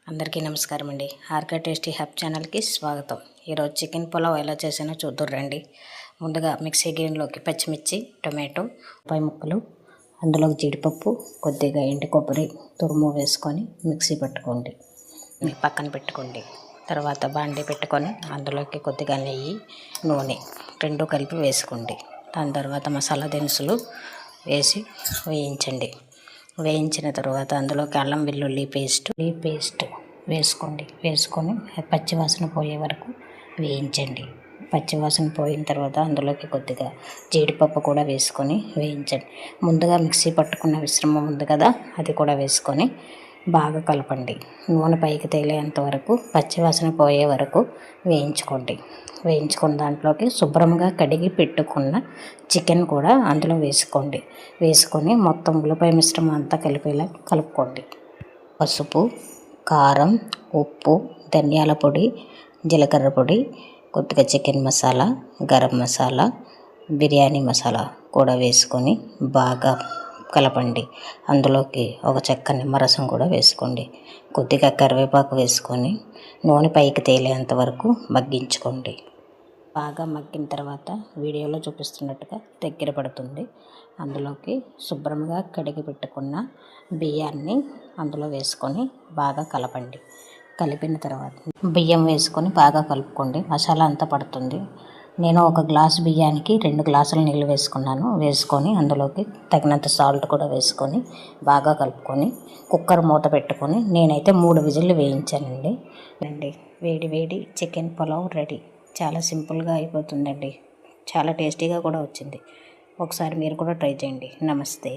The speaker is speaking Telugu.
అందరికీ నమస్కారం అండి. ఆర్కే టేస్టీ హబ్ ఛానల్కి స్వాగతం. ఈరోజు చికెన్ పులావ్ ఎలా చేసానో చూద్దాం రండి. ముందుగా మిక్సీ గిన్నెలోకి పచ్చిమిర్చి, టొమాటో, ఉల్లిపాయ ముక్కలు, అందులోకి జీడిపప్పు, కొద్దిగా ఎండు కొబ్బరి తురుము వేసుకొని మిక్సీ పట్టుకోండి. పక్కన పెట్టుకోండి. తర్వాత బాండీ పెట్టుకొని అందులోకి కొద్దిగా నెయ్యి, నూనె రెండు కలిపి వేసుకోండి. దాని తర్వాత మసాలా దినుసులు వేసి వేయించండి. వేయించిన తర్వాత అందులోకి అల్లం వెల్లుల్లి పేస్ట్ వేసుకోండి. వేసుకొని పచ్చివాసన పోయే వరకు వేయించండి. పచ్చివాసన పోయిన తర్వాత అందులోకి కొద్దిగా జీడిపప్పు కూడా వేసుకొని వేయించండి. ముందుగా మిక్సీ పట్టుకున్న మిశ్రమం ఉంది కదా, అది కూడా వేసుకొని బాగా కలపండి. నూనె పైకి తేలేంత వరకు, పచ్చివాసన పోయే వరకు వేయించుకోండి. వేయించుకున్న దాంట్లోకి శుభ్రంగా కడిగి పెట్టుకున్న చికెన్ కూడా అందులో వేసుకోండి. వేసుకొని మొత్తం ఉల్లిపాయ మిశ్రమం అంతా కలిపేలా కలుపుకోండి. పసుపు, కారం, ఉప్పు, ధనియాల పొడి, జీలకర్ర పొడి, కొద్దిగా చికెన్ మసాలా, గరం మసాలా, బిర్యానీ మసాలా కూడా వేసుకొని బాగా కలపండి. అందులోకి ఒక చెక్క నిమ్మరసం కూడా వేసుకోండి. కొద్దిగా కరివేపాకు వేసుకొని నూనె పైకి తేలేంత వరకు మగ్గించుకోండి. బాగా మగ్గిన తర్వాత వీడియోలో చూపిస్తున్నట్టుగా దగ్గర పడుతుంది. అందులోకి శుభ్రంగా కడిగి పెట్టుకున్న బియ్యాన్ని అందులో వేసుకొని బాగా కలపండి. కలిపిన తర్వాత బియ్యం వేసుకొని బాగా కలుపుకోండి. మసాలా అంతా పడుతుంది. నేను ఒక గ్లాసు బియ్యానికి 2 గ్లాసుల నీళ్ళు వేసుకున్నాను. వేసుకొని అందులోకి తగినంత సాల్ట్ కూడా వేసుకొని బాగా కలుపుకొని కుక్కర్ మూత పెట్టుకొని నేనైతే 3 విజిల్లు వేయించానండి. వేడి వేడి చికెన్ పులావ్ రెడీ. చాలా సింపుల్గా అయిపోతుందండి. చాలా టేస్టీగా కూడా వచ్చింది. ఒకసారి మీరు కూడా ట్రై చేయండి. నమస్తే.